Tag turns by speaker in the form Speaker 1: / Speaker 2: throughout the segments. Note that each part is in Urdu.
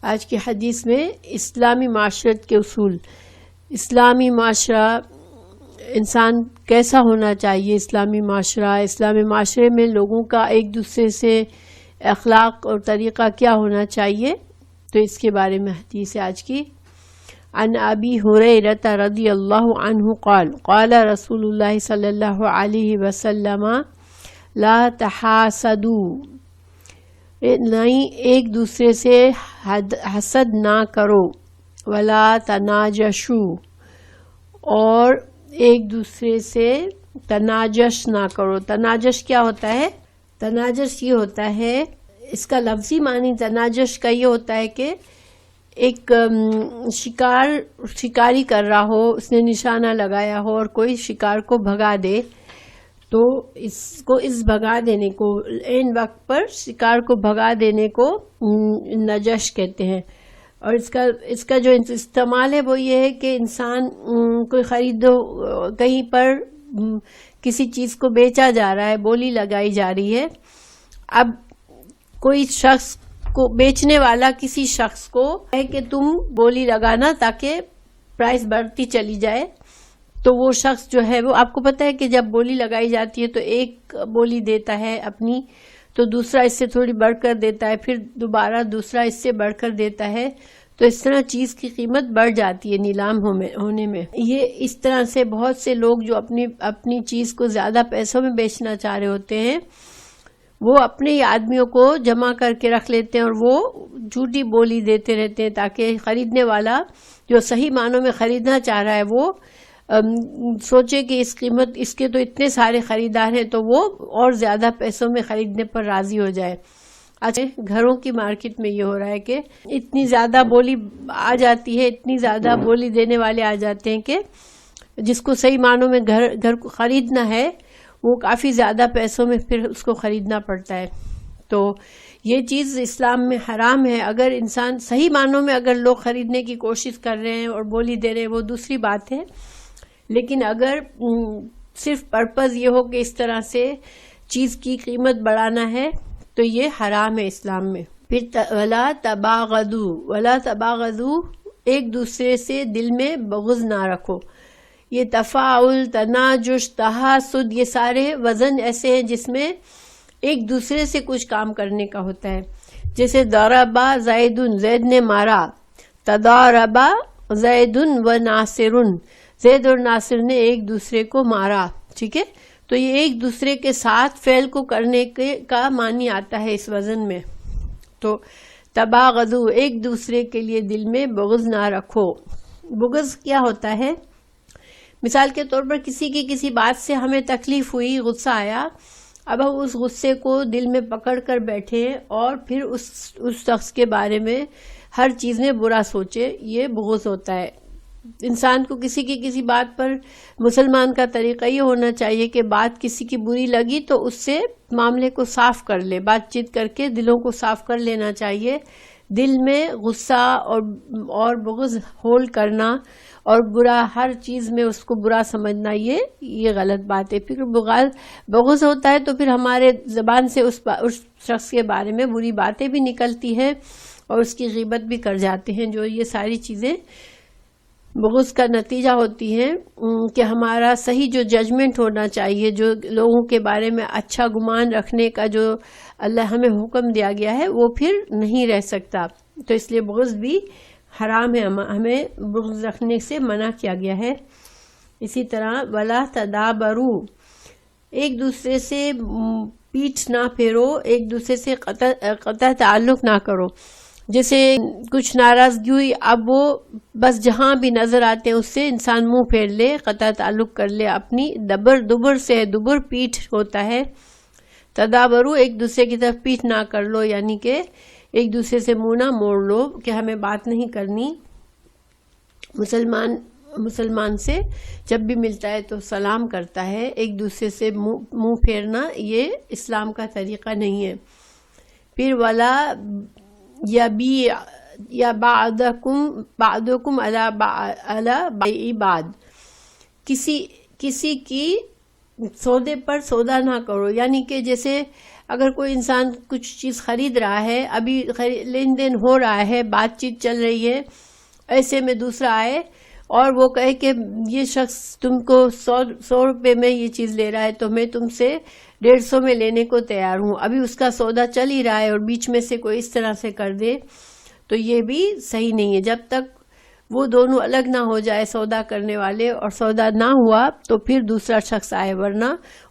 Speaker 1: آج کی حدیث میں اسلامی معاشرت کے اصول. اسلامی معاشرہ انسان کیسا ہونا چاہیے. اسلامی معاشرے میں لوگوں کا ایک دوسرے سے اخلاق اور طریقہ کیا ہونا چاہیے, تو اس کے بارے میں حدیث ہے آج کی. عن ابی ہریرہ رضی اللہ عنہ قال قال رسول اللہ صلی اللہ علیہ وسلم لا تحاسدوا, نہیں ایک دوسرے سے حسد نہ کرو, ولا تناجشوا, اور ایک دوسرے سے تناجش نہ کرو. تناجش کیا ہوتا ہے؟ تناجش یہ ہوتا ہے, اس کا لفظی معنی تناجش کا یہ ہوتا ہے کہ ایک شکاری کر رہا ہو, اس نے نشانہ لگایا ہو اور کوئی شکار کو بھگا دے, تو اس بھگا دینے کو, عین وقت پر شکار کو بھگا دینے کو نجش کہتے ہیں. اور اس کا جو استعمال ہے وہ یہ ہے کہ انسان کوئی کہیں پر کسی چیز کو بیچا جا رہا ہے, بولی لگائی جا رہی ہے. اب کوئی شخص کو, بیچنے والا کسی شخص کو ہے کہ تم بولی لگانا تاکہ پرائس بڑھتی چلی جائے, تو وہ شخص جو ہے وہ, آپ کو پتہ ہے کہ جب بولی لگائی جاتی ہے تو ایک بولی دیتا ہے اپنی, تو دوسرا اس سے تھوڑی بڑھ کر دیتا ہے, پھر دوبارہ دوسرا اس سے بڑھ کر دیتا ہے, تو اس طرح چیز کی قیمت بڑھ جاتی ہے نیلام ہونے میں. یہ اس طرح سے بہت سے لوگ جو اپنی چیز کو زیادہ پیسوں میں بیچنا چاہ رہے ہوتے ہیں, وہ اپنے ہی آدمیوں کو جمع کر کے رکھ لیتے ہیں اور وہ جھوٹی بولی دیتے رہتے ہیں تاکہ خریدنے والا جو صحیح معنوں میں خریدنا چاہ رہا ہے وہ سوچے کہ اس کے تو اتنے سارے خریدار ہیں, تو وہ اور زیادہ پیسوں میں خریدنے پر راضی ہو جائے. آج گھروں کی مارکیٹ میں یہ ہو رہا ہے کہ اتنی زیادہ بولی آ جاتی ہے, اتنی زیادہ بولی دینے والے آ جاتے ہیں کہ جس کو صحیح معنوں میں گھر کو خریدنا ہے وہ کافی زیادہ پیسوں میں پھر اس کو خریدنا پڑتا ہے. تو یہ چیز اسلام میں حرام ہے. اگر انسان صحیح معنوں میں اگر لوگ خریدنے کی کوشش کر رہے ہیں اور بولی دے رہے ہیں وہ دوسری بات ہے, لیکن اگر صرف پرپز یہ ہو کہ اس طرح سے چیز کی قیمت بڑھانا ہے تو یہ حرام ہے اسلام میں. پھر ولا تباغضوا, ایک دوسرے سے دل میں بغض نہ رکھو. یہ تفاعل, تناجش, تحاسد, یہ سارے وزن ایسے ہیں جس میں ایک دوسرے سے کچھ کام کرنے کا ہوتا ہے. جیسے ضربا زید, زید نے مارا. تضاربا زید و ناصر, زید اور ناصر نے ایک دوسرے کو مارا. ٹھیک ہے, تو یہ ایک دوسرے کے ساتھ فعل کو کرنے کا معنی آتا ہے اس وزن میں. تو تباغضوا, ایک دوسرے کے لیے دل میں بغض نہ رکھو. بغض کیا ہوتا ہے؟ مثال کے طور پر کسی بات سے ہمیں تکلیف ہوئی, غصہ آیا, اب ہم اس غصے کو دل میں پکڑ کر بیٹھے اور پھر اس شخص کے بارے میں ہر چیز میں برا سوچے, یہ بغض ہوتا ہے. انسان کو کسی بات پر, مسلمان کا طریقہ یہ ہونا چاہیے کہ بات کسی کی بری لگی تو اس سے معاملے کو صاف کر لے, بات چیت کر کے دلوں کو صاف کر لینا چاہیے. دل میں غصہ اور بغض ہول کرنا اور برا, ہر چیز میں اس کو برا سمجھنا, یہ غلط بات ہے. پھر بغض ہوتا ہے تو پھر ہمارے زبان سے اس شخص کے بارے میں بری باتیں بھی نکلتی ہیں اور اس کی غیبت بھی کر جاتے ہیں. جو یہ ساری چیزیں بغض کا نتیجہ ہوتی ہیں کہ ہمارا صحیح جو ججمنٹ ہونا چاہیے, جو لوگوں کے بارے میں اچھا گمان رکھنے کا جو اللہ ہمیں حکم دیا گیا ہے وہ پھر نہیں رہ سکتا. تو اس لیے بغض بھی حرام ہے, ہمیں بغض رکھنے سے منع کیا گیا ہے. اسی طرح ولا تدابروا, ایک دوسرے سے پیٹھ نہ پھیرو, ایک دوسرے سے قطع تعلق نہ کرو. جیسے کچھ ناراضگی ہوئی, اب وہ بس جہاں بھی نظر آتے ہیں اس سے انسان منہ پھیر لے, قطع تعلق کر لے اپنی. دبر سے, دبر پیٹھ ہوتا ہے. تدابرو, ایک دوسرے کی طرف پیٹھ نہ کر لو, یعنی کہ ایک دوسرے سے منہ نہ موڑ لو کہ ہمیں بات نہیں کرنی. مسلمان سے جب بھی ملتا ہے تو سلام کرتا ہے, ایک دوسرے سے منہ پھیرنا یہ اسلام کا طریقہ نہیں ہے. پھر ولا یا بعضکم علی بیع بعض, کسی کی سودے پر سودا نہ کرو, یعنی کہ جیسے اگر کوئی انسان کچھ چیز خرید رہا ہے، ابھی لین دین ہو رہا ہے، بات چیت چل رہی ہے، ایسے میں دوسرا آئے اور وہ کہے کہ یہ شخص تم کو 100 روپے میں یہ چیز لے رہا ہے تو میں تم سے 150 میں لینے کو تیار ہوں، ابھی اس کا سودا چل ہی رہا ہے اور بیچ میں سے کوئی اس طرح سے کر دے تو یہ بھی صحیح نہیں ہے. جب تک وہ دونوں الگ نہ ہو جائے سودا کرنے والے اور سودا نہ ہوا تو پھر دوسرا شخص آئے، ورنہ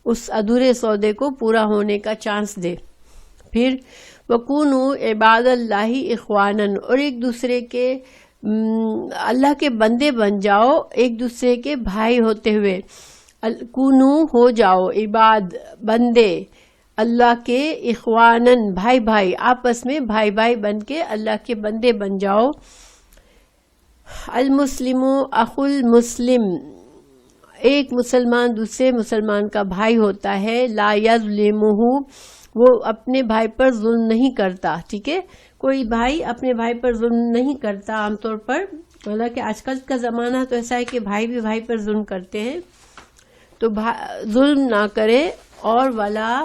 Speaker 1: اس ادھورے سودے کو پورا ہونے کا چانس دے. پھر وَكُونُوا عِبَادَ اللَّهِ اِخْوَانًا، اور ایک دوسرے کے اللہ کے بندے بن جاؤ، ایک دوسرے کے بھائی ہوتے ہوئے. کونو ہو جاؤ، عباد بندے اللہ کے، اخوانن بھائی بھائی، آپس میں بھائی بھائی بن کے اللہ کے بندے بن جاؤ. المسلم اخو المسلم، ایک مسلمان دوسرے مسلمان کا بھائی ہوتا ہے. لا یظلمہ، وہ اپنے بھائی پر ظلم نہیں کرتا. ٹھیک ہے، کوئی بھائی اپنے بھائی پر ظلم نہیں کرتا عام طور پر. حالانکہ آج کل کا زمانہ تو ایسا ہے کہ بھائی بھی بھائی پر ظلم کرتے ہیں، تو ظلم نہ کرے. اور ولا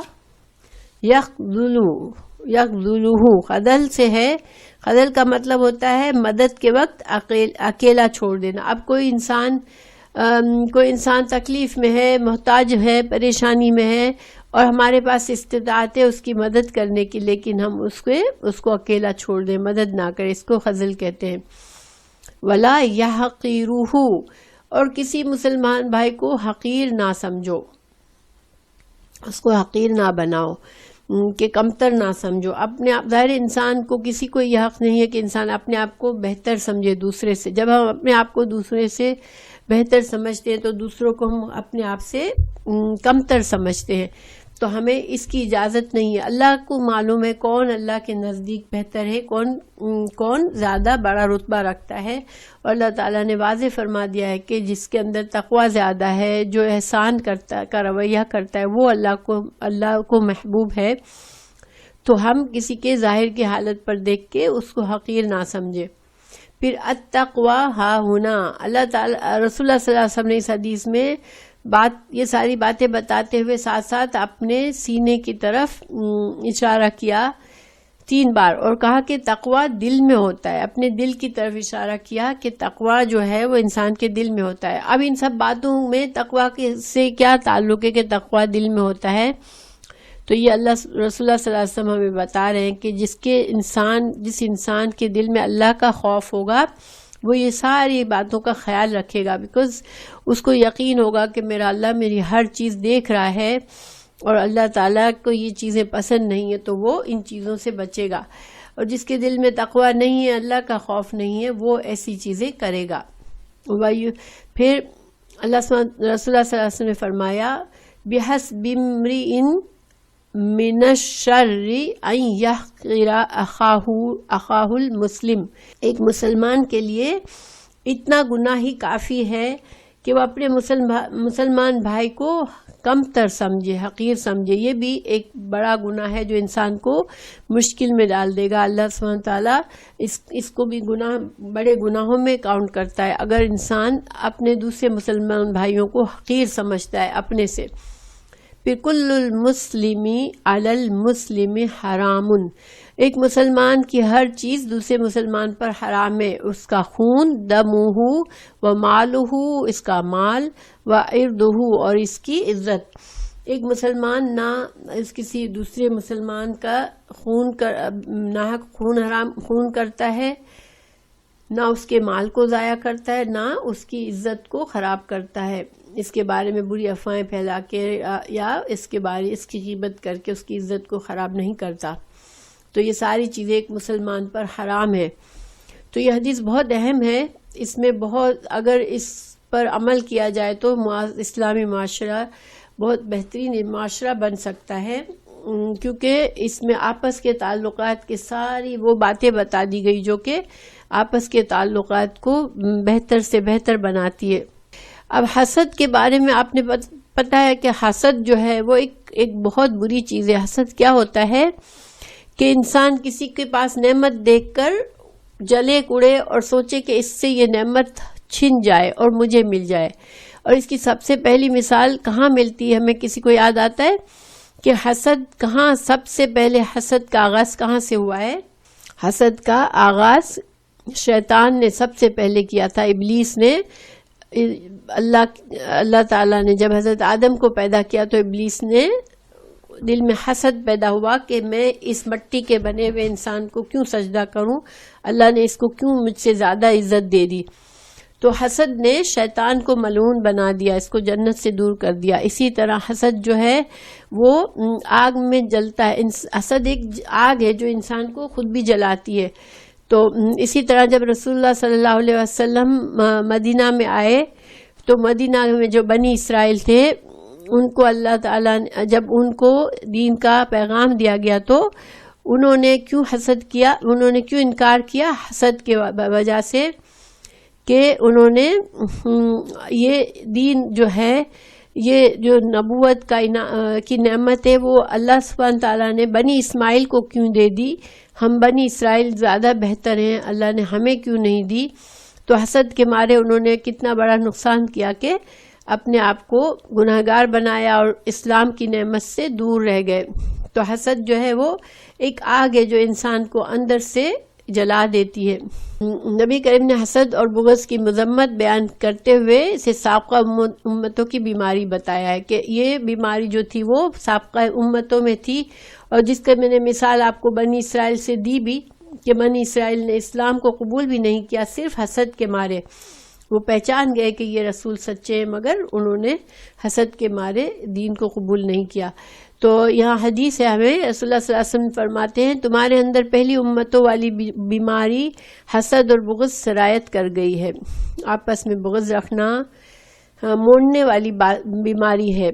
Speaker 1: یخذلہ، خذل سے ہے، خذل کا مطلب ہوتا ہے مدد کے وقت اکیلا چھوڑ دینا. اب کوئی انسان تکلیف میں ہے، محتاج ہے، پریشانی میں ہے اور ہمارے پاس استطاعت ہے اس کی مدد کرنے کی، لیکن ہم اس کو اکیلا چھوڑ دیں، مدد نہ کریں، اس کو خذل کہتے ہیں. ولا یحقرہ، اور کسی مسلمان بھائی کو حقیر نہ سمجھو، اس کو حقیر نہ بناؤ کہ کمتر نہ سمجھو. اپنے آپ، ظاہر انسان کو کسی کو یہ حق نہیں ہے کہ انسان اپنے آپ کو بہتر سمجھے دوسرے سے. جب ہم اپنے آپ کو دوسرے سے بہتر سمجھتے ہیں تو دوسروں کو ہم اپنے آپ سے کمتر سمجھتے ہیں، تو ہمیں اس کی اجازت نہیں ہے. اللہ کو معلوم ہے کون اللہ کے نزدیک بہتر ہے، کون زیادہ بڑا رتبہ رکھتا ہے. اور اللہ تعالیٰ نے واضح فرما دیا ہے کہ جس کے اندر تقوی زیادہ ہے، جو احسان کا رویہ کرتا ہے، وہ اللہ کو محبوب ہے. تو ہم کسی کے ظاہر کی حالت پر دیکھ کے اس کو حقیر نہ سمجھے. پھر التقوی ہا ہونا، اللہ تعالیٰ رسول اللہ صلی اللہ علیہ وسلم نے اس حدیث میں یہ ساری باتیں بتاتے ہوئے ساتھ ساتھ اپنے سینے کی طرف اشارہ کیا 3 بار اور کہا کہ تقوی دل میں ہوتا ہے. اپنے دل کی طرف اشارہ کیا کہ تقوی جو ہے وہ انسان کے دل میں ہوتا ہے. اب ان سب باتوں میں تقوی سے کیا تعلق ہے کہ تقوی دل میں ہوتا ہے؟ تو یہ رسول اللہ صلی اللہ علیہ وسلم ہمیں بتا رہے ہیں کہ جس انسان کے دل میں اللہ کا خوف ہوگا وہ یہ ساری باتوں کا خیال رکھے گا، بیکاز اس کو یقین ہوگا کہ میرا اللہ میری ہر چیز دیکھ رہا ہے اور اللہ تعالیٰ کو یہ چیزیں پسند نہیں ہیں، تو وہ ان چیزوں سے بچے گا. اور جس کے دل میں تقوی نہیں ہے، اللہ کا خوف نہیں ہے، وہ ایسی چیزیں کرے گا. پھر رسول اللہ صلی اللہ علیہ وسلم نے فرمایا بِحَسْبِ امْرِئٍ من الشر ان یحقر اخاہ المسلم، ایک مسلمان کے لیے اتنا گناہ ہی کافی ہے کہ وہ اپنے مسلمان بھائی کو کمتر سمجھے، حقیر سمجھے. یہ بھی ایک بڑا گناہ ہے جو انسان کو مشکل میں ڈال دے گا. اللہ سبحانہ تعالیٰ اس کو بھی بڑے گناہوں میں کاؤنٹ کرتا ہے اگر انسان اپنے دوسرے مسلمان بھائیوں کو حقیر سمجھتا ہے اپنے سے. پھر کل المسلم علی المسلم حرام، ایک مسلمان کی ہر چیز دوسرے مسلمان پر حرام ہے. اس کا خون، دمہ و مالہ، اس کا مال، و عرضہ، اور اس کی عزت. ایک مسلمان نہ کسی دوسرے مسلمان کا ناحق خون کرتا ہے، نہ اس کے مال کو ضائع کرتا ہے، نہ اس کی عزت کو خراب کرتا ہے، اس کے بارے میں بری افواہیں پھیلا کے یا اس کی غیبت کر کے اس کی عزت کو خراب نہیں کرتا. تو یہ ساری چیزیں ایک مسلمان پر حرام ہے. تو یہ حدیث بہت اہم ہے. اس میں اگر اس پر عمل کیا جائے تو اسلامی معاشرہ بہت بہترین معاشرہ بن سکتا ہے، کیونکہ اس میں آپس کے تعلقات کی ساری وہ باتیں بتا دی گئی جو کہ آپس کے تعلقات کو بہتر سے بہتر بناتی ہے. اب حسد کے بارے میں آپ نے پتہ ہے کہ حسد جو ہے وہ ایک بہت بری چیز ہے. حسد کیا ہوتا ہے کہ انسان کسی کے پاس نعمت دیکھ کر جلے کوڑے اور سوچے کہ اس سے یہ نعمت چھن جائے اور مجھے مل جائے. اور اس کی سب سے پہلی مثال کہاں ملتی ہے، ہمیں کسی کو یاد آتا ہے کہ حسد کہاں سب سے پہلے حسد کا آغاز کہاں سے ہوا ہے؟ حسد کا آغاز شیطان نے سب سے پہلے کیا تھا. ابلیس نے اللہ تعالیٰ نے جب حضرت آدم کو پیدا کیا تو ابلیس نے دل میں حسد پیدا ہوا کہ میں اس مٹی کے بنے ہوئے انسان کو کیوں سجدہ کروں، اللہ نے اس کو کیوں مجھ سے زیادہ عزت دے دی. تو حسد نے شیطان کو ملعون بنا دیا، اس کو جنت سے دور کر دیا. اسی طرح حسد جو ہے وہ آگ میں جلتا ہے. حسد ایک آگ ہے جو انسان کو خود بھی جلاتی ہے. تو اسی طرح جب رسول اللہ صلی اللہ علیہ وسلم مدینہ میں آئے تو مدینہ میں جو بنی اسرائیل تھے ان کو اللہ تعالیٰ نے جب ان کو دین کا پیغام دیا گیا تو انہوں نے کیوں حسد کیا، انہوں نے کیوں انکار کیا؟ حسد کے وجہ سے کہ انہوں نے یہ دین جو ہے، یہ جو نبوت کی نعمت ہے وہ اللہ سبحانہ تعالیٰ نے بنی اسماعیل کو کیوں دے دی؟ ہم بنی اسرائیل زیادہ بہتر ہیں، اللہ نے ہمیں کیوں نہیں دی؟ تو حسد کے مارے انہوں نے کتنا بڑا نقصان کیا کہ اپنے آپ کو گناہگار بنایا اور اسلام کی نعمت سے دور رہ گئے. تو حسد جو ہے وہ ایک آگ ہے جو انسان کو اندر سے جلا دیتی ہے. نبی کریم نے حسد اور بغض کی مذمت بیان کرتے ہوئے اسے سابقہ امتوں کی بیماری بتایا ہے کہ یہ بیماری جو تھی وہ سابقہ امتوں میں تھی، اور جس کا میں نے مثال آپ کو بنی اسرائیل سے دی بھی کہ بنی اسرائیل نے اسلام کو قبول بھی نہیں کیا صرف حسد کے مارے. وہ پہچان گئے کہ یہ رسول سچے ہیں مگر انہوں نے حسد کے مارے دین کو قبول نہیں کیا. تو یہاں حدیث ہے، ہمیں رسول اللہ صلی اللہ علیہ وسلم فرماتے ہیں تمہارے اندر پہلی امتوں والی بیماری حسد اور بغض سرایت کر گئی ہے. آپس میں بغض رکھنا موڑنے والی بیماری ہے،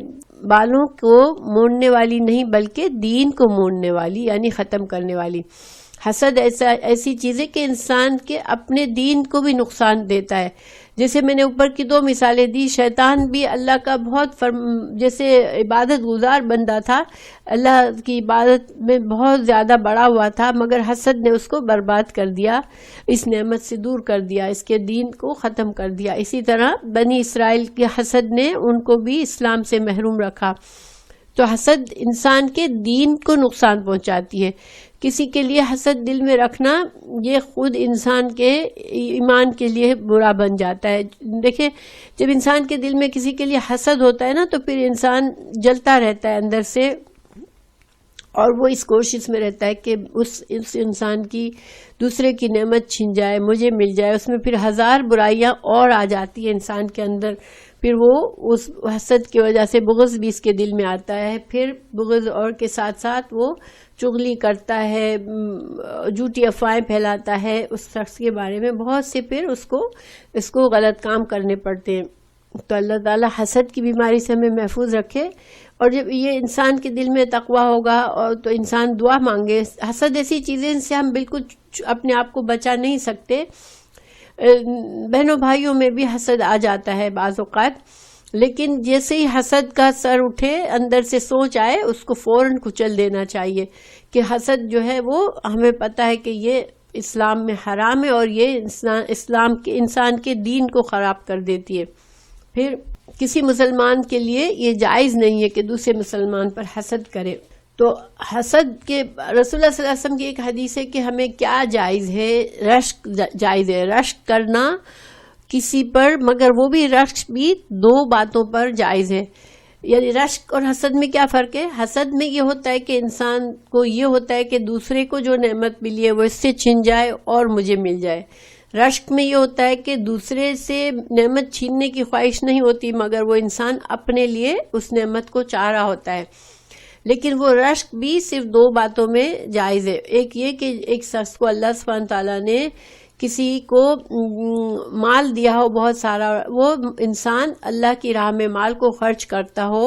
Speaker 1: بالوں کو موڑنے والی نہیں بلکہ دین کو موڑنے والی یعنی ختم کرنے والی. حسد ایسی چیز ہے کہ انسان کے اپنے دین کو بھی نقصان دیتا ہے. جیسے میں نے اوپر کی 2 مثالیں دی، شیطان بھی اللہ کا بہت جیسے عبادت گزار بندہ تھا، اللہ کی عبادت میں بہت زیادہ بڑا ہوا تھا، مگر حسد نے اس کو برباد کر دیا، اس نعمت سے دور کر دیا، اس کے دین کو ختم کر دیا. اسی طرح بنی اسرائیل کے حسد نے ان کو بھی اسلام سے محروم رکھا. تو حسد انسان کے دین کو نقصان پہنچاتی ہے. کسی کے لیے حسد دل میں رکھنا یہ خود انسان کے ایمان کے لیے برا بن جاتا ہے. دیکھیں جب انسان کے دل میں کسی کے لیے حسد ہوتا ہے نا تو پھر انسان جلتا رہتا ہے اندر سے، اور وہ اس کوشش میں رہتا ہے کہ اس انسان کی دوسرے کی نعمت چھن جائے، مجھے مل جائے. اس میں پھر 1000 برائیاں اور آ جاتی ہیں انسان کے اندر. پھر وہ اس حسد کی وجہ سے بغض بھی اس کے دل میں آتا ہے. پھر بغض اور کے ساتھ ساتھ وہ چغلی کرتا ہے، جھوٹی افواہیں پھیلاتا ہے اس شخص کے بارے میں. بہت سے پھر اس کو غلط کام کرنے پڑتے ہیں. تو اللہ تعالیٰ حسد کی بیماری سے ہمیں محفوظ رکھے. اور جب یہ انسان کے دل میں تقویٰ ہوگا اور تو انسان دعا مانگے. حسد ایسی چیزیں ان سے ہم بالکل اپنے آپ کو بچا نہیں سکتے. بہنوں بھائیوں میں بھی حسد آ جاتا ہے بعض اوقات، لیکن جیسے ہی حسد کا سر اٹھے، اندر سے سوچ آئے، اس کو فوراً کچل دینا چاہیے کہ حسد جو ہے وہ ہمیں پتہ ہے کہ یہ اسلام میں حرام ہے اور یہ انسان کے دین کو خراب کر دیتی ہے. پھر کسی مسلمان کے لیے یہ جائز نہیں ہے کہ دوسرے مسلمان پر حسد کرے. تو حسد کے رسول اللہ صلی اللہ علیہ وسلم کی ایک حدیث ہے کہ ہمیں کیا جائز ہے؟ رشک جائز ہے، رشک کرنا کسی پر، مگر وہ بھی رشک بھی 2 باتوں پر جائز ہے. یعنی رشک اور حسد میں کیا فرق ہے؟ حسد میں یہ ہوتا ہے کہ انسان کو یہ ہوتا ہے کہ دوسرے کو جو نعمت ملی ہے وہ اس سے چھن جائے اور مجھے مل جائے. رشک میں یہ ہوتا ہے کہ دوسرے سے نعمت چھیننے کی خواہش نہیں ہوتی، مگر وہ انسان اپنے لیے اس نعمت کو چاہ رہا ہوتا ہے. لیکن وہ رشک بھی صرف 2 باتوں میں جائز ہے. ایک یہ کہ ایک شخص کو اللہ سبحانہ تعالیٰ نے کسی کو مال دیا ہو بہت سارا، وہ انسان اللہ کی راہ میں مال کو خرچ کرتا ہو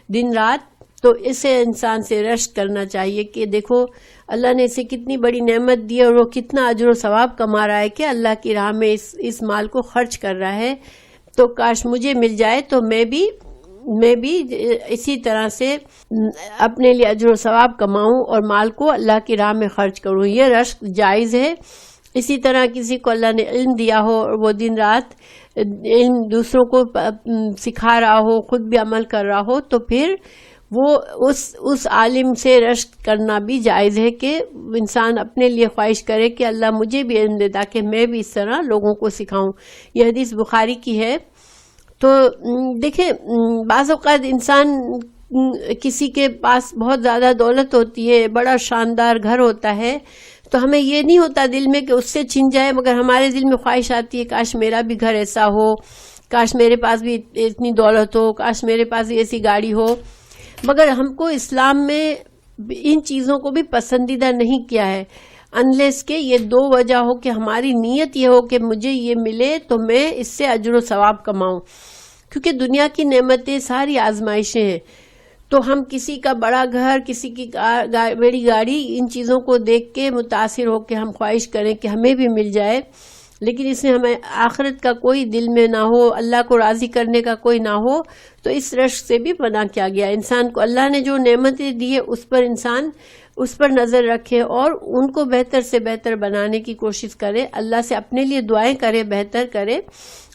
Speaker 1: دن رات، تو اسے انسان سے رشک کرنا چاہیے کہ دیکھو اللہ نے اسے کتنی بڑی نعمت دی اور وہ کتنا اجر و ثواب کما رہا ہے کہ اللہ کی راہ میں اس مال کو خرچ کر رہا ہے. تو کاش مجھے مل جائے تو میں بھی اسی طرح سے اپنے لیے اجر و ثواب کماؤں اور مال کو اللہ کی راہ میں خرچ کروں. یہ رشک جائز ہے. اسی طرح کسی کو اللہ نے علم دیا ہو اور وہ دن رات علم دوسروں کو سکھا رہا ہو، خود بھی عمل کر رہا ہو، تو پھر وہ اس عالم سے رشک کرنا بھی جائز ہے کہ انسان اپنے لیے خواہش کرے کہ اللہ مجھے بھی علم دے تاکہ میں بھی اس طرح لوگوں کو سکھاؤں. یہ حدیث بخاری کی ہے. تو دیکھیں بعض اوقات انسان کسی کے پاس بہت زیادہ دولت ہوتی ہے, بڑا شاندار گھر ہوتا ہے, تو ہمیں یہ نہیں ہوتا دل میں کہ اس سے چھن جائے, مگر ہمارے دل میں خواہش آتی ہے کاش میرا بھی گھر ایسا ہو, کاش میرے پاس بھی اتنی دولت ہو, کاش میرے پاس بھی ایسی گاڑی ہو. مگر ہم کو اسلام میں ان چیزوں کو بھی پسندیدہ نہیں کیا ہے, انلیس کہ یہ دو وجہ ہو کہ ہماری نیت یہ ہو کہ مجھے یہ ملے تو میں اس سے اجر و ثواب کماؤں. کیونکہ دنیا کی نعمتیں ساری آزمائشیں ہیں, تو ہم کسی کا بڑا گھر, کسی کی بڑی گاڑی, ان چیزوں کو دیکھ کے متاثر ہو کے ہم خواہش کریں کہ ہمیں بھی مل جائے, لیکن اس میں ہمیں آخرت کا کوئی دل میں نہ ہو, اللہ کو راضی کرنے کا کوئی نہ ہو, تو اس رشک سے بھی منع کیا گیا. انسان کو اللہ نے جو نعمتیں دی ہے اس پر انسان اس پر نظر رکھے اور ان کو بہتر سے بہتر بنانے کی کوشش کرے, اللہ سے اپنے لیے دعائیں کرے, بہتر کرے,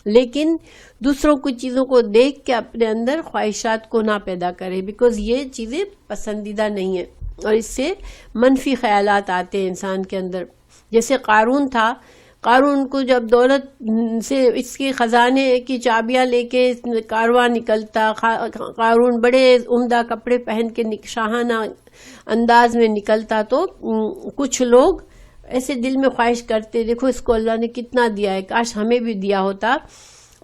Speaker 1: لیکن دوسروں کی چیزوں کو دیکھ کے اپنے اندر خواہشات کو نہ پیدا کرے, بیکاز یہ چیزیں پسندیدہ نہیں ہیں اور اس سے منفی خیالات آتے ہیں انسان کے اندر. جیسے قارون تھا, قارون کو جب دولت سے اس کے خزانے کی چابیاں لے کے کارواں نکلتا, قارون بڑے عمدہ کپڑے پہن کے شاہانہ انداز میں نکلتا, تو کچھ لوگ ایسے دل میں خواہش کرتے دیکھو اس کو اللہ نے کتنا دیا ہے, کاش ہمیں بھی دیا ہوتا,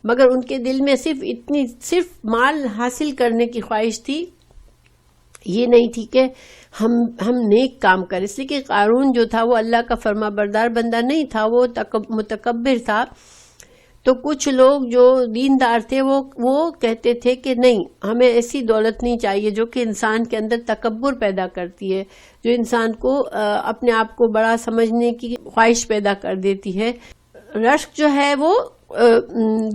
Speaker 1: مگر ان کے دل میں صرف مال حاصل کرنے کی خواہش تھی, یہ نہیں تھی کہ ہم نیک کام کریں. اس لیے کہ قارون جو تھا وہ اللہ کا فرما بردار بندہ نہیں تھا, وہ متکبر تھا. تو کچھ لوگ جو دیندار تھے وہ کہتے تھے کہ نہیں, ہمیں ایسی دولت نہیں چاہیے جو کہ انسان کے اندر تکبر پیدا کرتی ہے, جو انسان کو اپنے آپ کو بڑا سمجھنے کی خواہش پیدا کر دیتی ہے. رشک جو ہے وہ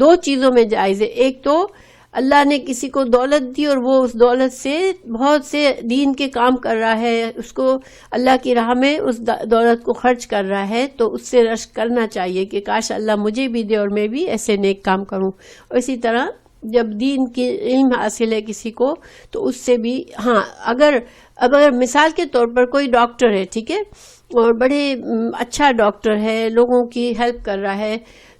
Speaker 1: دو چیزوں میں جائز ہے. ایک تو اللہ نے کسی کو دولت دی اور وہ اس دولت سے بہت سے دین کے کام کر رہا ہے, اس کو اللہ کی راہ میں اس دولت کو خرچ کر رہا ہے, تو اس سے رشک کرنا چاہیے کہ کاش اللہ مجھے بھی دے اور میں بھی ایسے نیک کام کروں. اور اسی طرح جب دین کی علم حاصل ہے کسی کو تو اس سے بھی, ہاں اگر مثال کے طور پر کوئی ڈاکٹر ہے, ٹھیک ہے, اور بڑے اچھا ڈاکٹر ہے, لوگوں کی ہیلپ کر رہا ہے,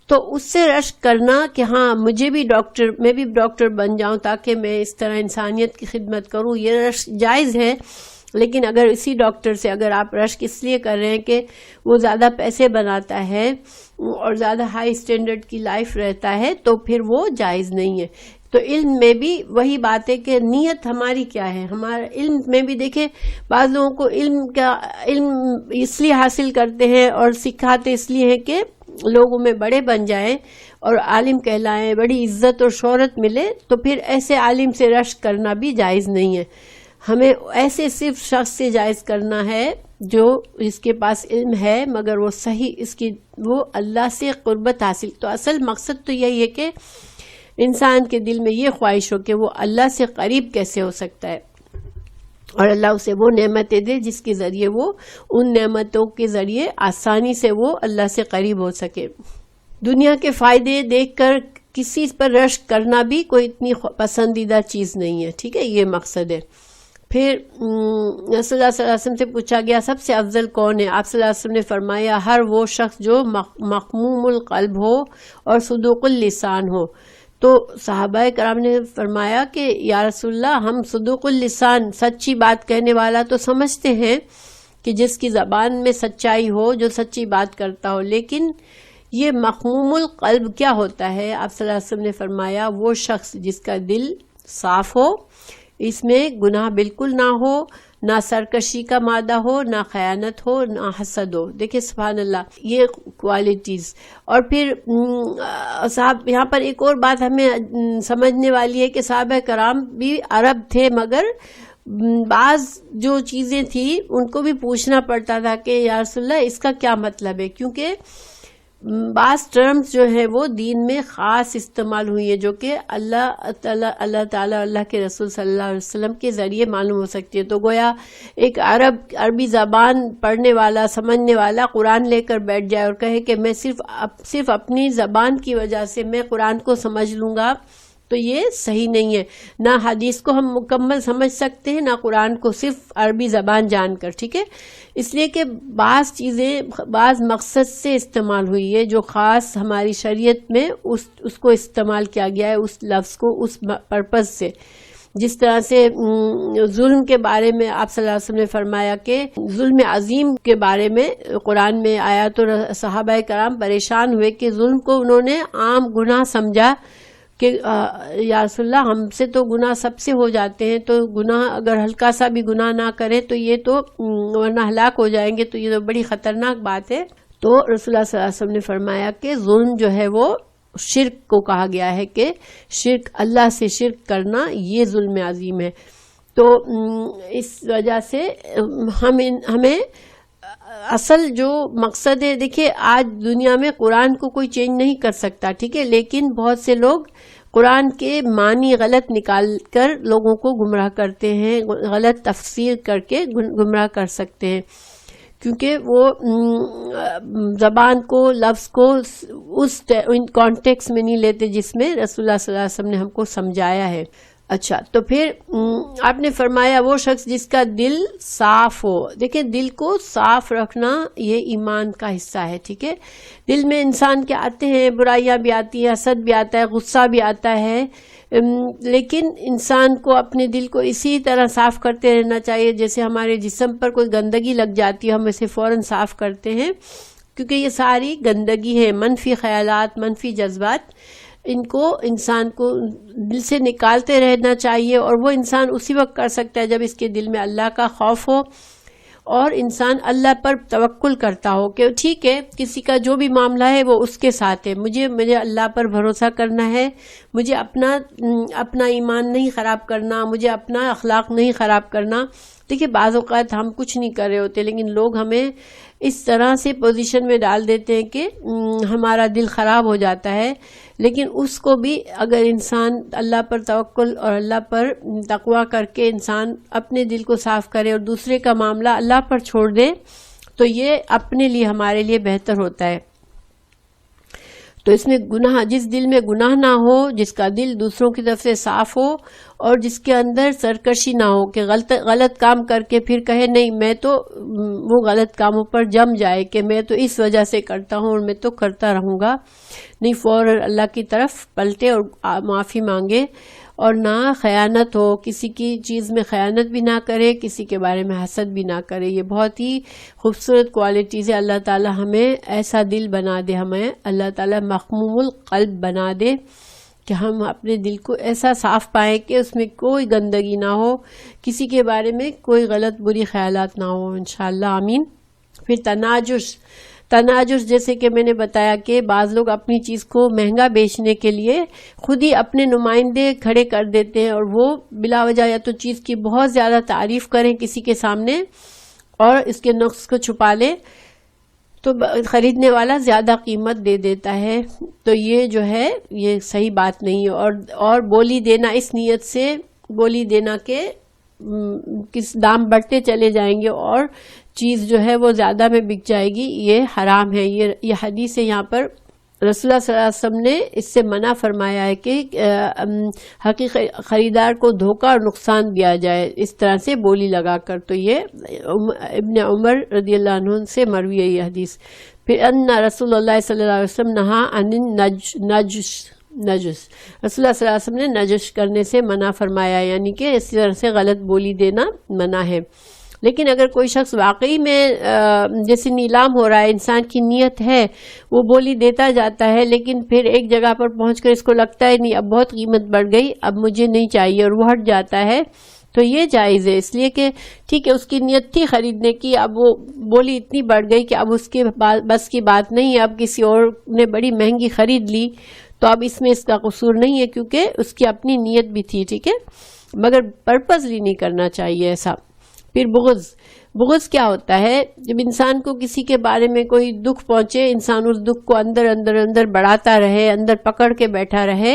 Speaker 1: تو اس سے رشک کرنا کہ ہاں میں بھی ڈاکٹر بن جاؤں تاکہ میں اس طرح انسانیت کی خدمت کروں, یہ رشک جائز ہے. لیکن اگر اسی ڈاکٹر سے اگر آپ رشک اس لیے کر رہے ہیں کہ وہ زیادہ پیسے بناتا ہے اور زیادہ ہائی اسٹینڈرڈ کی لائف رہتا ہے, تو پھر وہ جائز نہیں ہے. تو علم میں بھی وہی بات ہے کہ نیت ہماری کیا ہے. ہمارا علم میں بھی دیکھیں, بعض لوگوں کو علم اس لیے حاصل کرتے ہیں اور سکھاتے اس لیے ہے کہ لوگوں میں بڑے بن جائیں اور عالم کہلائیں, بڑی عزت اور شہرت ملے, تو پھر ایسے عالم سے رشک کرنا بھی جائز نہیں ہے. ہمیں ایسے صرف شخص سے جائز کرنا ہے جو اس کے پاس علم ہے مگر وہ صحیح وہ اللہ سے قربت حاصل. تو اصل مقصد تو یہی ہے کہ انسان کے دل میں یہ خواہش ہو کہ وہ اللہ سے قریب کیسے ہو سکتا ہے, اور اللہ اسے وہ نعمتیں دے جس کے ذریعے وہ ان نعمتوں کے ذریعے آسانی سے وہ اللہ سے قریب ہو سکے. دنیا کے فائدے دیکھ کر کسی پر رشک کرنا بھی کوئی اتنی پسندیدہ چیز نہیں ہے, ٹھیک ہے, یہ مقصد ہے. پھر رسول اللہ صلی اللہ علیہ وسلم سے پوچھا گیا سب سے افضل کون ہے. آپ صلی اللہ علیہ وسلم نے فرمایا ہر وہ شخص جو مخموم القلب ہو اور صدوق اللسان ہو. تو صحابہ کرام نے فرمایا کہ یا رسول اللہ, ہم صدوق اللسان سچی بات کہنے والا تو سمجھتے ہیں کہ جس کی زبان میں سچائی ہو, جو سچی بات کرتا ہو, لیکن یہ مخموم القلب کیا ہوتا ہے. آپ صلی اللہ علیہ وسلم نے فرمایا وہ شخص جس کا دل صاف ہو, اس میں گناہ بالکل نہ ہو, نہ سرکشی کا مادہ ہو, نہ خیانت ہو, نہ حسد ہو. دیکھیں سبحان اللہ, یہ کوالٹیز. اور پھر صاحب یہاں پر ایک اور بات ہمیں سمجھنے والی ہے کہ صحابہ کرام بھی عرب تھے, مگر بعض جو چیزیں تھیں ان کو بھی پوچھنا پڑتا تھا کہ یا رسول اللہ اس کا کیا مطلب ہے, کیونکہ بعض ٹرمز جو ہیں وہ دین میں خاص استعمال ہوئی ہیں جو کہ اللہ تعالیٰ اللہ کے رسول صلی اللہ علیہ وسلم کے ذریعے معلوم ہو سکتی ہے. تو گویا ایک عربی زبان پڑھنے والا سمجھنے والا قرآن لے کر بیٹھ جائے اور کہے کہ میں صرف اپنی زبان کی وجہ سے میں قرآن کو سمجھ لوں گا, تو یہ صحیح نہیں ہے. نہ حدیث کو ہم مکمل سمجھ سکتے ہیں، نہ قرآن کو صرف عربی زبان جان کر. ٹھیک ہے، اس لیے کہ بعض چیزیں بعض مقصد سے استعمال ہوئی ہے، جو خاص ہماری شریعت میں اس کو استعمال کیا گیا ہے، اس لفظ کو اس پرپز سے. جس طرح سے ظلم کے بارے میں آپ صلی اللہ علیہ وسلم نے فرمایا کہ ظلم عظیم کے بارے میں قرآن میں آیا تو صحابہ کرام پریشان ہوئے کہ ظلم کو انہوں نے عام گناہ سمجھا کہ یا رسول اللہ ہم سے تو گناہ سب سے ہو جاتے ہیں، تو گناہ اگر ہلکا سا بھی گناہ نہ کرے تو یہ تو ورنہ ہلاک ہو جائیں گے، تو یہ تو بڑی خطرناک بات ہے. تو رسول اللہ صلی اللہ علیہ وسلم نے فرمایا کہ ظلم جو ہے وہ شرک کو کہا گیا ہے کہ شرک، اللہ سے شرک کرنا یہ ظلم عظیم ہے. تو اس وجہ سے ہمیں اصل جو مقصد ہے، دیکھیے آج دنیا میں قرآن کو کوئی چینج نہیں کر سکتا، ٹھیک ہے، لیکن بہت سے لوگ قرآن کے معنی غلط نکال کر لوگوں کو گمراہ کرتے ہیں، غلط تفسیر کر کے گمراہ کر سکتے ہیں، کیونکہ وہ زبان کو، لفظ کو اس کانٹیکس میں نہیں لیتے جس میں رسول اللہ صلی اللہ علیہ وسلم نے ہم کو سمجھایا ہے. اچھا، تو پھر آپ نے فرمایا وہ شخص جس کا دل صاف ہو. دیکھیں دل کو صاف رکھنا یہ ایمان کا حصہ ہے. ٹھیک ہے، دل میں انسان کے آتے ہیں، برائیاں بھی آتی ہیں، حسد بھی آتا ہے، غصہ بھی آتا ہے، لیکن انسان کو اپنے دل کو اسی طرح صاف کرتے رہنا چاہیے جیسے ہمارے جسم پر کوئی گندگی لگ جاتی ہے، ہم اسے فوراً صاف کرتے ہیں، کیونکہ یہ ساری گندگی ہے، منفی خیالات، منفی جذبات. ان کو انسان کو دل سے نکالتے رہنا چاہیے، اور وہ انسان اسی وقت کر سکتا ہے جب اس کے دل میں اللہ کا خوف ہو اور انسان اللہ پر توکل کرتا ہو کہ ٹھیک ہے، کسی کا جو بھی معاملہ ہے وہ اس کے ساتھ ہے، مجھے اللہ پر بھروسہ کرنا ہے، مجھے اپنا ایمان نہیں خراب کرنا، مجھے اپنا اخلاق نہیں خراب کرنا. دیکھیے بعض اوقات ہم کچھ نہیں کر رہے ہوتے، لیکن لوگ ہمیں اس طرح سے پوزیشن میں ڈال دیتے ہیں کہ ہمارا دل خراب ہو جاتا ہے. لیکن اس کو بھی اگر انسان اللہ پر توکل اور اللہ پر تقویٰ کر کے انسان اپنے دل کو صاف کرے اور دوسرے کا معاملہ اللہ پر چھوڑ دے تو یہ اپنے لیے، ہمارے لیے بہتر ہوتا ہے. تو اس میں گناہ، جس دل میں گناہ نہ ہو، جس کا دل دوسروں کی طرف سے صاف ہو اور جس کے اندر سرکشی نہ ہو کہ غلط کام کر کے پھر کہے نہیں میں تو، وہ غلط کاموں پر جم جائے کہ میں تو اس وجہ سے کرتا ہوں اور میں تو کرتا رہوں گا، نہیں، فوراً اللہ کی طرف پلٹے اور معافی مانگے. اور نہ خیانت ہو، کسی کی چیز میں خیانت بھی نہ کرے، کسی کے بارے میں حسد بھی نہ کرے. یہ بہت ہی خوبصورت کوالٹیز ہے. اللہ تعالی ہمیں ایسا دل بنا دے، ہمیں اللہ تعالی مخموم القلب بنا دے کہ ہم اپنے دل کو ایسا صاف پائیں کہ اس میں کوئی گندگی نہ ہو، کسی کے بارے میں کوئی غلط بری خیالات نہ ہو، انشاءاللہ آمین. پھر تناجش جیسے کہ میں نے بتایا کہ بعض لوگ اپنی چیز کو مہنگا بیچنے کے لیے خود ہی اپنے نمائندے کھڑے کر دیتے ہیں، اور وہ بلا وجہ یا تو چیز کی بہت زیادہ تعریف کریں کسی کے سامنے اور اس کے نقص کو چھپا لیں تو خریدنے والا زیادہ قیمت دے دیتا ہے. تو یہ جو ہے یہ صحیح بات نہیں ہے. اور بولی دینا اس نیت سے بولی دینا کہ کس دام بڑھتے چلے جائیں گے اور چیز جو ہے وہ زیادہ میں بک جائے گی، یہ حرام ہے. یہ حدیث ہے، یہاں پر رسول اللہ صلی اللہ علیہ وسلم نے اس سے منع فرمایا ہے کہ حقیقی خریدار کو دھوکہ اور نقصان دیا جائے اس طرح سے بولی لگا کر. تو یہ ابن عمر رضی اللہ عنہ سے مروی ہے یہ حدیث. پھر ان رسول اللہ صلی اللہ علیہ وسلم نہا عن نجش، رسول اللہ صلی اللہ علیہ وسلم نے نجش کرنے سے منع فرمایا، یعنی کہ اس طرح سے غلط بولی دینا منع ہے. لیکن اگر کوئی شخص واقعی میں جیسے نیلام ہو رہا ہے، انسان کی نیت ہے وہ بولی دیتا جاتا ہے، لیکن پھر ایک جگہ پر پہنچ کر اس کو لگتا ہے نہیں اب بہت قیمت بڑھ گئی، اب مجھے نہیں چاہیے، اور وہ ہٹ جاتا ہے، تو یہ جائز ہے. اس لیے کہ ٹھیک ہے اس کی نیت تھی خریدنے کی، اب وہ بولی اتنی بڑھ گئی کہ اب اس کے بس کی بات نہیں ہے، اب کسی اور نے بڑی مہنگی خرید لی، تو اب اس میں اس کا قصور نہیں ہے کیونکہ اس کی اپنی نیت بھی تھی. ٹھیک ہے، مگر پرپزلی نہیں کرنا چاہیے ایسا. پھر بغض کیا ہوتا ہے؟ جب انسان کو کسی کے بارے میں کوئی دکھ پہنچے، انسان اس دکھ کو اندر بڑھاتا رہے، اندر پکڑ کے بیٹھا رہے،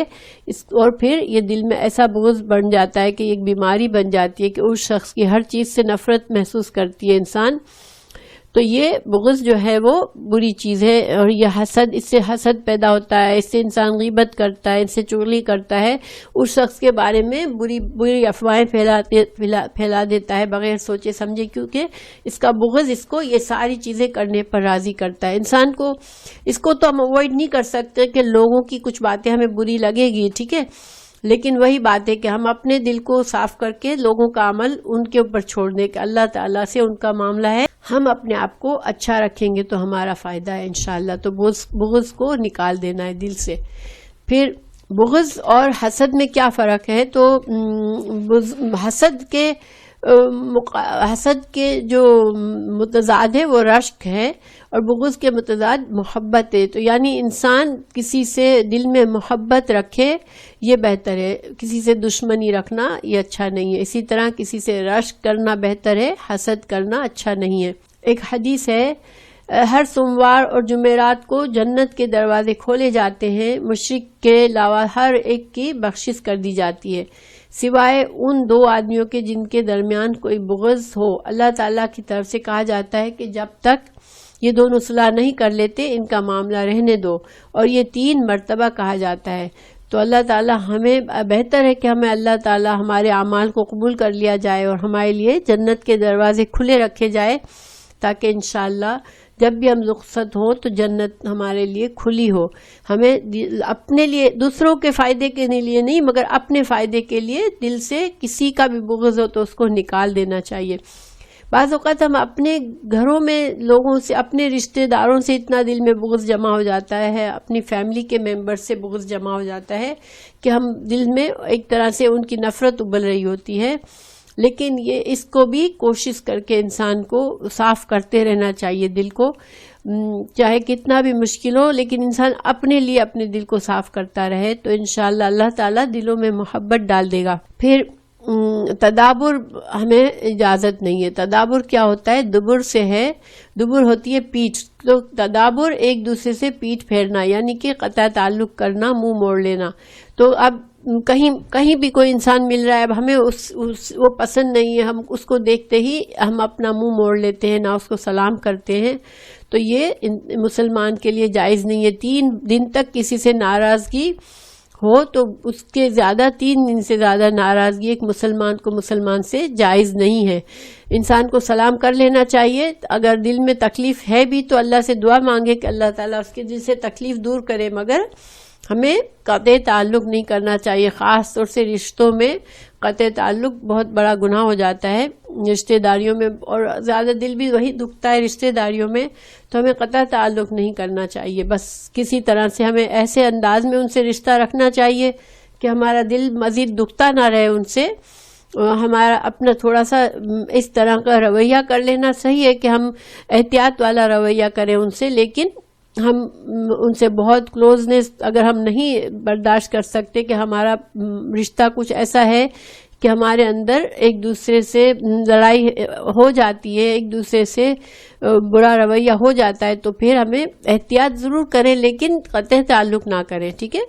Speaker 1: اور پھر یہ دل میں ایسا بغض بن جاتا ہے کہ ایک بیماری بن جاتی ہے کہ اس شخص کی ہر چیز سے نفرت محسوس کرتی ہے انسان. تو یہ بغض جو ہے وہ بری چیز ہے، اور یہ حسد، اس سے حسد پیدا ہوتا ہے، اس سے انسان غیبت کرتا ہے، اس سے چغلی کرتا ہے، اس شخص کے بارے میں بری افواہیں پھیلا دیتا ہے بغیر سوچے سمجھے، کیونکہ اس کا بغض اس کو یہ ساری چیزیں کرنے پر راضی کرتا ہے۔ انسان کو اس کو تو ہم اوائڈ نہیں کر سکتے کہ لوگوں کی کچھ باتیں ہمیں بری لگے گی، ٹھیک ہے، لیکن وہی بات ہے کہ ہم اپنے دل کو صاف کر کے لوگوں کا عمل ان کے اوپر چھوڑ دیں کہ اللہ تعالیٰ سے ان کا معاملہ ہے، ہم اپنے آپ کو اچھا رکھیں گے تو ہمارا فائدہ ہے انشاءاللہ۔ تو بغض کو نکال دینا ہے دل سے۔ پھر بغض اور حسد میں کیا فرق ہے؟ تو حسد کے جو متضاد ہے وہ رشک ہے، اور بغض کے متضاد محبت ہے۔ تو یعنی انسان کسی سے دل میں محبت رکھے یہ بہتر ہے، کسی سے دشمنی رکھنا یہ اچھا نہیں ہے۔ اسی طرح کسی سے رشک کرنا بہتر ہے، حسد کرنا اچھا نہیں ہے۔ ایک حدیث ہے، ہر سوموار اور جمعرات کو جنت کے دروازے کھولے جاتے ہیں، مشرک کے علاوہ ہر ایک کی بخشش کر دی جاتی ہے سوائے ان دو آدمیوں کے جن کے درمیان کوئی بغض ہو۔ اللہ تعالیٰ کی طرف سے کہا جاتا ہے کہ جب تک یہ دونوں صلح نہیں کر لیتے ان کا معاملہ رہنے دو، اور یہ 3 مرتبہ کہا جاتا ہے۔ تو اللہ تعالیٰ ہمیں بہتر ہے کہ ہمیں اللہ تعالیٰ ہمارے اعمال کو قبول کر لیا جائے اور ہمارے لیے جنت کے دروازے کھلے رکھے جائے، تاکہ انشاءاللہ جب بھی ہم رخصت ہوں تو جنت ہمارے لیے کھلی ہو۔ ہمیں اپنے لیے، دوسروں کے فائدے کے لیے نہیں مگر اپنے فائدے کے لیے دل سے کسی کا بھی بغض ہو تو اس کو نکال دینا چاہیے۔ بعض اوقات ہم اپنے گھروں میں لوگوں سے، اپنے رشتہ داروں سے اتنا دل میں بغض جمع ہو جاتا ہے، اپنی فیملی کے ممبر سے بغض جمع ہو جاتا ہے کہ ہم دل میں ایک طرح سے ان کی نفرت ابل رہی ہوتی ہے، لیکن یہ اس کو بھی کوشش کر کے انسان کو صاف کرتے رہنا چاہیے دل کو، چاہے کتنا بھی مشکل ہو، لیکن انسان اپنے لیے اپنے دل کو صاف کرتا رہے تو انشاءاللہ اللہ تعالیٰ دلوں میں محبت ڈال دے گا۔ پھر تدابر ہمیں اجازت نہیں ہے۔ تدابر کیا ہوتا ہے؟ دبر سے ہے، دبر ہوتی ہے پیٹھ، تو تدابر ایک دوسرے سے پیٹھ پھیرنا، یعنی کہ قطع تعلق کرنا، منہ موڑ لینا۔ تو اب کہیں بھی کوئی انسان مل رہا ہے، اب ہمیں وہ پسند نہیں ہے، ہم اس کو دیکھتے ہی ہم اپنا منہ موڑ لیتے ہیں، نہ اس کو سلام کرتے ہیں، تو یہ مسلمان کے لیے جائز نہیں ہے۔ 3 دن تک کسی سے ناراضگی ہو تو اس کے زیادہ 3 دن سے زیادہ ناراضگی ایک مسلمان کو مسلمان سے جائز نہیں ہے۔ انسان کو سلام کر لینا چاہیے، اگر دل میں تکلیف ہے بھی تو اللہ سے دعا مانگے کہ اللہ تعالیٰ اس کے دل سے تکلیف دور کرے، مگر ہمیں قطع تعلق نہیں کرنا چاہیے۔ خاص طور سے رشتوں میں قطع تعلق بہت بڑا گناہ ہو جاتا ہے، رشتہ داریوں میں، اور زیادہ دل بھی وہی دکھتا ہے رشتہ داریوں میں، تو ہمیں قطع تعلق نہیں کرنا چاہیے۔ بس کسی طرح سے ہمیں ایسے انداز میں ان سے رشتہ رکھنا چاہیے کہ ہمارا دل مزید دکھتا نہ رہے ان سے، ہمارا اپنا تھوڑا سا اس طرح کا رویہ کر لینا صحیح ہے کہ ہم احتیاط والا رویہ کریں ان سے، لیکن ہم ان سے بہت کلوزنس اگر ہم نہیں برداشت کر سکتے کہ ہمارا رشتہ کچھ ایسا ہے کہ ہمارے اندر ایک دوسرے سے لڑائی ہو جاتی ہے، ایک دوسرے سے برا رویہ ہو جاتا ہے، تو پھر ہمیں احتیاط ضرور کریں لیکن قطع تعلق نہ کریں، ٹھیک ہے،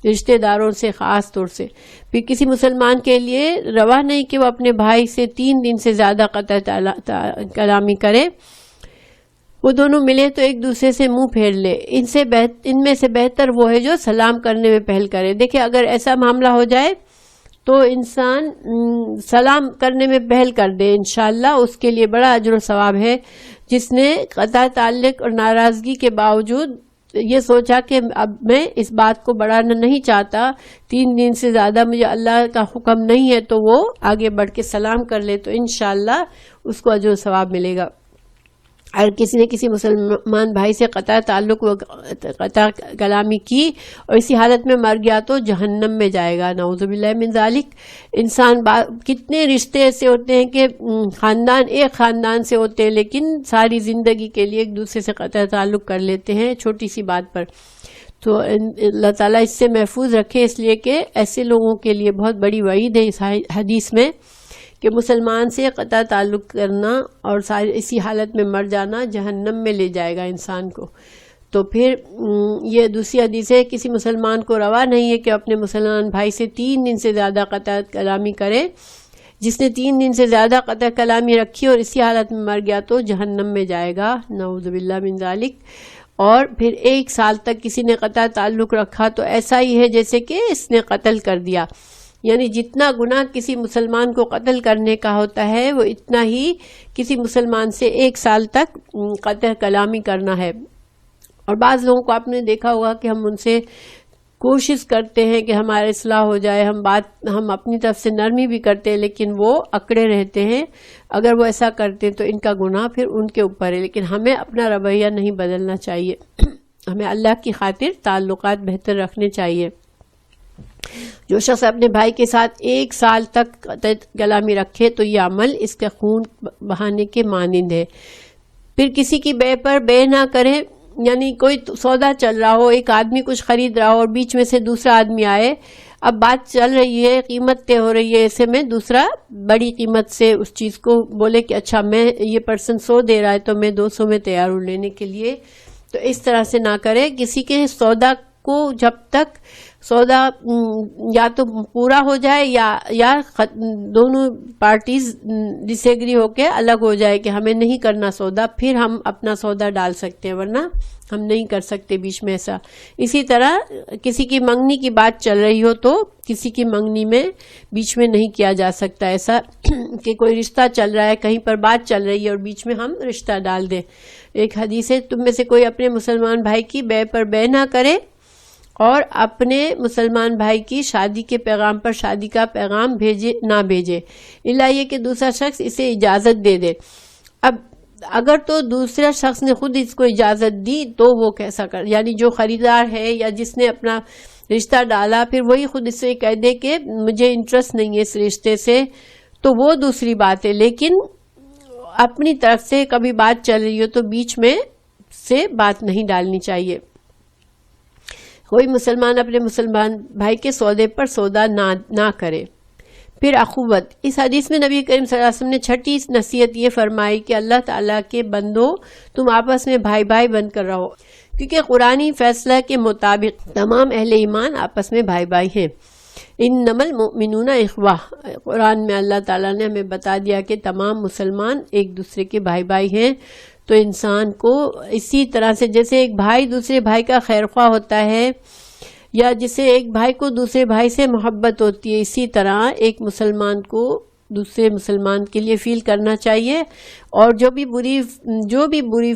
Speaker 1: رشتہ داروں سے خاص طور سے۔ پھر کسی مسلمان کے لیے روا نہیں کہ وہ اپنے بھائی سے 3 دن سے زیادہ قطع کلامی کرے، وہ دونوں ملے تو ایک دوسرے سے منہ پھیر لے، ان میں سے بہتر وہ ہے جو سلام کرنے میں پہل کرے۔ دیکھیں اگر ایسا معاملہ ہو جائے تو انسان سلام کرنے میں پہل کر دے، انشاءاللہ اس کے لیے بڑا اجر و ثواب ہے، جس نے قطع تعلق اور ناراضگی کے باوجود یہ سوچا کہ اب میں اس بات کو بڑھانا نہیں چاہتا، 3 دن سے زیادہ مجھے اللہ کا حکم نہیں ہے، تو وہ آگے بڑھ کے سلام کر لے تو انشاءاللہ اس کو اجر و ثواب ملے گا۔ اگر کسی نے کسی مسلمان بھائی سے قطع تعلق و قطع کلامی کی اور اسی حالت میں مر گیا تو جہنم میں جائے گا، نعوذ باللہ من ذالک۔ انسان کتنے رشتے ایسے ہوتے ہیں کہ ایک خاندان سے ہوتے ہیں لیکن ساری زندگی کے لیے ایک دوسرے سے قطع تعلق کر لیتے ہیں چھوٹی سی بات پر۔ تو اللہ تعالیٰ اس سے محفوظ رکھے، اس لیے کہ ایسے لوگوں کے لیے بہت بڑی وعید ہے اس حدیث میں کہ مسلمان سے قطع تعلق کرنا اور اسی حالت میں مر جانا جہنم میں لے جائے گا انسان کو۔ تو پھر یہ دوسری حدیث ہے، کسی مسلمان کو روا نہیں ہے کہ اپنے مسلمان بھائی سے 3 دن سے زیادہ قطع کلامی کرے، جس نے 3 دن سے زیادہ قطع کلامی رکھی اور اسی حالت میں مر گیا تو جہنم میں جائے گا، نعوذ باللہ من ذالک۔ اور پھر 1 سال تک کسی نے قطع تعلق رکھا تو ایسا ہی ہے جیسے کہ اس نے قتل کر دیا، یعنی جتنا گناہ کسی مسلمان کو قتل کرنے کا ہوتا ہے وہ اتنا ہی کسی مسلمان سے 1 سال تک قطع کلامی کرنا ہے۔ اور بعض لوگوں کو آپ نے دیکھا ہوگا کہ ہم ان سے کوشش کرتے ہیں کہ ہمارا اصلاح ہو جائے، ہم اپنی طرف سے نرمی بھی کرتے ہیں، لیکن وہ اکڑے رہتے ہیں۔ اگر وہ ایسا کرتے ہیں تو ان کا گناہ پھر ان کے اوپر ہے، لیکن ہمیں اپنا رویہ نہیں بدلنا چاہیے، ہمیں اللہ کی خاطر تعلقات بہتر رکھنے چاہیے۔ جو شخص اپنے بھائی کے ساتھ 1 سال تک قطع کلامی رکھے تو یہ عمل اس کے خون بہانے کے مانند ہے۔ پھر کسی کی بے پر بے نہ کرے، یعنی کوئی سودا چل رہا ہو، ایک آدمی کچھ خرید رہا ہو اور بیچ میں سے دوسرا آدمی آئے، اب بات چل رہی ہے، قیمت طے ہو رہی ہے، ایسے میں دوسرا بڑی قیمت سے اس چیز کو بولے کہ اچھا میں یہ پرسن 100 دے رہا ہے تو میں 200 میں تیار ہوں لینے کے لیے، تو اس طرح سے نہ کرے۔ کسی کے سودا کو جب تک سودا یا تو پورا ہو جائے یا دونوں پارٹیز ڈس ایگری ہو کے الگ ہو جائے کہ ہمیں نہیں کرنا سودا، پھر ہم اپنا سودا ڈال سکتے ہیں، ورنہ ہم نہیں کر سکتے بیچ میں ایسا۔ اسی طرح کسی کی منگنی کی بات چل رہی ہو تو کسی کی منگنی میں بیچ میں نہیں کیا جا سکتا ایسا کہ کوئی رشتہ چل رہا ہے، کہیں پر بات چل رہی ہے اور بیچ میں ہم رشتہ ڈال دیں۔ ایک حدیث ہے، تم میں سے کوئی اپنے مسلمان بھائی کی بے پر بے نہ کرے اور اپنے مسلمان بھائی کی شادی کے پیغام پر شادی کا پیغام نہ بھیجے الا یہ کہ دوسرا شخص اسے اجازت دے دے۔ اب اگر تو دوسرا شخص نے خود اس کو اجازت دی تو وہ کیسا کر، یعنی جو خریدار ہے یا جس نے اپنا رشتہ ڈالا پھر وہی خود اس سے کہہ دے کہ مجھے انٹرسٹ نہیں ہے اس رشتے سے، تو وہ دوسری بات ہے، لیکن اپنی طرف سے کبھی بات چل رہی ہو تو بیچ میں سے بات نہیں ڈالنی چاہیے۔ کوئی مسلمان اپنے مسلمان بھائی کے سودے پر سودا نہ کرے۔ پھر اخوت، اس حدیث میں نبی کریم صلی اللہ علیہ وسلم نے 6ٹھی نصیحت یہ فرمائی کہ اللہ تعالیٰ کے بندوں تم آپس میں بھائی بھائی بن کر رہو، کیونکہ قرآنی فیصلہ کے مطابق تمام اہل ایمان آپس میں بھائی بھائی ہیں۔ انما المؤمنون اخوہ، قرآن میں اللہ تعالیٰ نے ہمیں بتا دیا کہ تمام مسلمان ایک دوسرے کے بھائی بھائی ہیں۔ تو انسان کو اسی طرح سے جیسے ایک بھائی دوسرے بھائی کا خیر خواہ ہوتا ہے، یا جسے ایک بھائی کو دوسرے بھائی سے محبت ہوتی ہے، اسی طرح ایک مسلمان کو دوسرے مسلمان کے لیے فیل کرنا چاہیے۔ اور جو بھی بری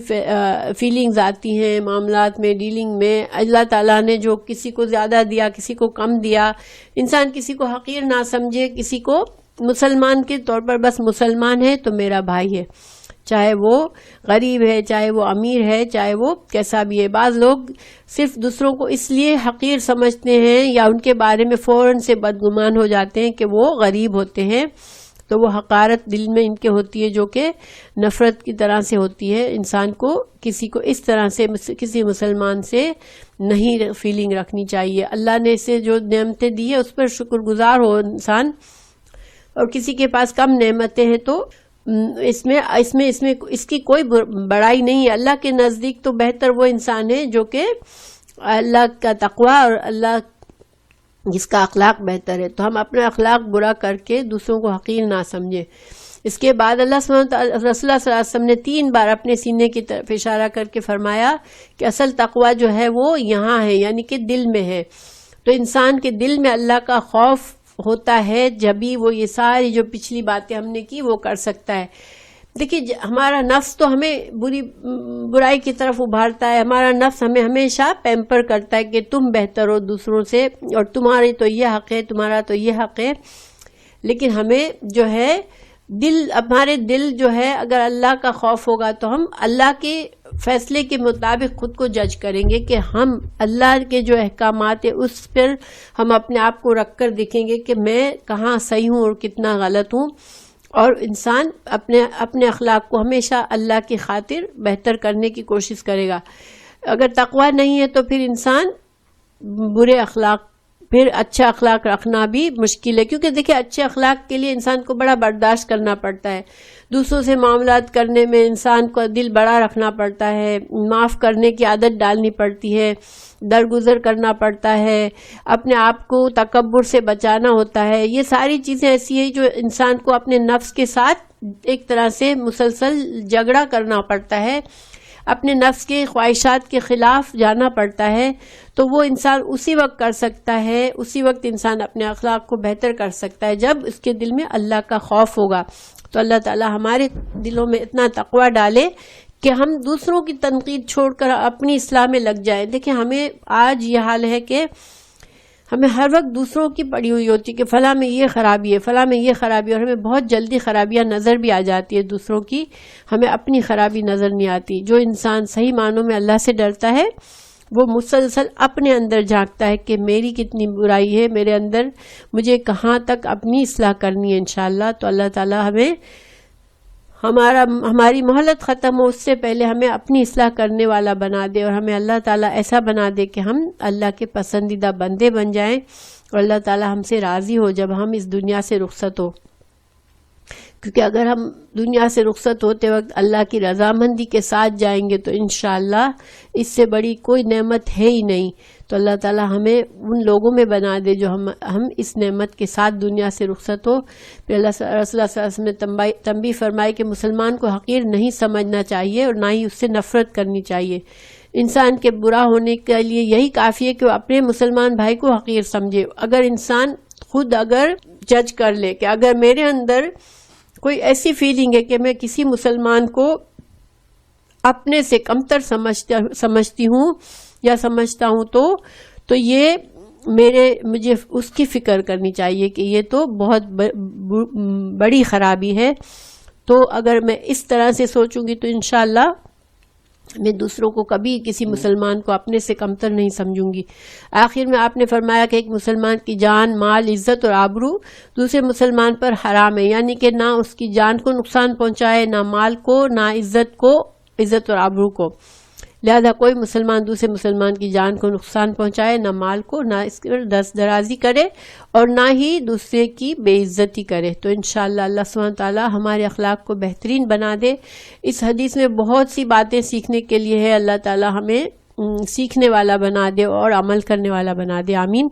Speaker 1: فیلنگز آتی ہیں معاملات میں، ڈیلنگ میں، اللہ تعالیٰ نے جو کسی کو زیادہ دیا کسی کو کم دیا، انسان کسی کو حقیر نہ سمجھے، کسی کو مسلمان کے طور پر بس مسلمان ہے تو میرا بھائی ہے، چاہے وہ غریب ہے، چاہے وہ امیر ہے، چاہے وہ کیسا بھی ہے۔ بعض لوگ صرف دوسروں کو اس لیے حقیر سمجھتے ہیں یا ان کے بارے میں فوراً سے بدگمان ہو جاتے ہیں کہ وہ غریب ہوتے ہیں، تو وہ حقارت دل میں ان کے ہوتی ہے جو کہ نفرت کی طرح سے ہوتی ہے۔ انسان کو کسی کو اس طرح سے کسی مسلمان سے نہیں فیلنگ رکھنی چاہیے۔ اللہ نے اسے جو نعمتیں دی ہے اس پر شکر گزار ہو انسان، اور کسی کے پاس کم نعمتیں ہیں تو اس کی کوئی بڑائی نہیں ہے۔ اللہ کے نزدیک تو بہتر وہ انسان ہے جو کہ اللہ کا تقوی اور اللہ جس کا اخلاق بہتر ہے، تو ہم اپنا اخلاق برا کر کے دوسروں کو حقیر نہ سمجھیں۔ اس کے بعد اللہ رسول اللہ صلی اللہ علیہ وسلم نے 3 بار اپنے سینے کی طرف اشارہ کر کے فرمایا کہ اصل تقوی جو ہے وہ یہاں ہے، یعنی کہ دل میں ہے۔ تو انسان کے دل میں اللہ کا خوف ہوتا ہے جبھی وہ یہ ساری جو پچھلی باتیں ہم نے کی وہ کر سکتا ہے۔ دیکھیے ہمارا نفس تو ہمیں برائی کی طرف ابھارتا ہے، ہمارا نفس ہمیں ہمیشہ پیمپر کرتا ہے کہ تم بہتر ہو دوسروں سے اور تمہاری تو یہ حق ہے، تمہارا تو یہ حق ہے، لیکن ہمیں جو ہے ہمارے دل جو ہے اگر اللہ کا خوف ہوگا تو ہم اللہ کے فیصلے کے مطابق خود کو جج کریں گے کہ ہم اللہ کے جو احکامات ہیں اس پر ہم اپنے آپ کو رکھ کر دیکھیں گے کہ میں کہاں صحیح ہوں اور کتنا غلط ہوں، اور انسان اپنے اخلاق کو ہمیشہ اللہ کی خاطر بہتر کرنے کی کوشش کرے گا۔ اگر تقوی نہیں ہے تو پھر انسان برے اخلاق، پھر اچھا اخلاق رکھنا بھی مشکل ہے، کیونکہ دیکھیں اچھے اخلاق کے لیے انسان کو بڑا برداشت کرنا پڑتا ہے۔ دوسروں سے معاملات کرنے میں انسان کو دل بڑا رکھنا پڑتا ہے، معاف کرنے کی عادت ڈالنی پڑتی ہے، درگزر کرنا پڑتا ہے، اپنے آپ کو تکبر سے بچانا ہوتا ہے. یہ ساری چیزیں ایسی ہیں جو انسان کو اپنے نفس کے ساتھ ایک طرح سے مسلسل جھگڑا کرنا پڑتا ہے، اپنے نفس کے خواہشات کے خلاف جانا پڑتا ہے. تو وہ انسان اسی وقت کر سکتا ہے، اسی وقت انسان اپنے اخلاق کو بہتر کر سکتا ہے جب اس کے دل میں اللہ کا خوف ہوگا. تو اللہ تعالی ہمارے دلوں میں اتنا تقوی ڈالے کہ ہم دوسروں کی تنقید چھوڑ کر اپنی اصلاح میں لگ جائیں. دیکھیں ہمیں آج یہ حال ہے کہ ہمیں ہر وقت دوسروں کی پڑی ہوئی ہوتی کہ فلاں میں یہ خرابی ہے، فلاں میں یہ خرابی ہے، اور ہمیں بہت جلدی خرابیاں نظر بھی آ جاتی ہے دوسروں کی، ہمیں اپنی خرابی نظر نہیں آتی. جو انسان صحیح معنوں میں اللہ سے ڈرتا ہے وہ مسلسل اپنے اندر جھانکتا ہے کہ میری کتنی برائی ہے میرے اندر، مجھے کہاں تک اپنی اصلاح کرنی ہے انشاءاللہ. تو اللہ تعالی ہمیں ہماری مہلت ختم ہو اس سے پہلے ہمیں اپنی اصلاح کرنے والا بنا دے، اور ہمیں اللہ تعالیٰ ایسا بنا دے کہ ہم اللہ کے پسندیدہ بندے بن جائیں اور اللہ تعالیٰ ہم سے راضی ہو جب ہم اس دنیا سے رخصت ہو. کیونکہ اگر ہم دنیا سے رخصت ہوتے وقت اللہ کی رضامندی کے ساتھ جائیں گے تو انشاءاللہ اس سے بڑی کوئی نعمت ہے ہی نہیں. تو اللہ تعالیٰ ہمیں ان لوگوں میں بنا دے جو ہم اس نعمت کے ساتھ دنیا سے رخصت ہو. پھر اللہ صلی اللہ علیہ وسلم نے تنبیہ فرمائی کہ مسلمان کو حقیر نہیں سمجھنا چاہیے اور نہ ہی اس سے نفرت کرنی چاہیے. انسان کے برا ہونے کے لیے یہی کافی ہے کہ وہ اپنے مسلمان بھائی کو حقیر سمجھے. اگر انسان خود اگر جج کر لے کہ اگر میرے اندر کوئی ایسی فیلنگ ہے کہ میں کسی مسلمان کو اپنے سے کمتر سمجھتی ہوں یا سمجھتا ہوں تو یہ مجھے اس کی فکر کرنی چاہیے کہ یہ تو بہت بڑی خرابی ہے. تو اگر میں اس طرح سے سوچوں گی تو انشاءاللہ میں دوسروں کو کبھی کسی مسلمان کو اپنے سے کمتر نہیں سمجھوں گی. آخر میں آپ نے فرمایا کہ ایک مسلمان کی جان، مال، عزت اور آبرو دوسرے مسلمان پر حرام ہے، یعنی کہ نہ اس کی جان کو نقصان پہنچائے، نہ مال کو، نہ عزت اور آبرو کو. لہذا کوئی مسلمان دوسرے مسلمان کی جان کو نقصان پہنچائے، نہ مال کو، نہ اس پر دست درازی کرے اور نہ ہی دوسرے کی بے عزتی کرے. تو انشاءاللہ اللہ سبحانہ تعالیٰ ہمارے اخلاق کو بہترین بنا دے. اس حدیث میں بہت سی باتیں سیکھنے کے لیے ہے. اللہ تعالیٰ ہمیں سیکھنے والا بنا دے اور عمل کرنے والا بنا دے. آمین.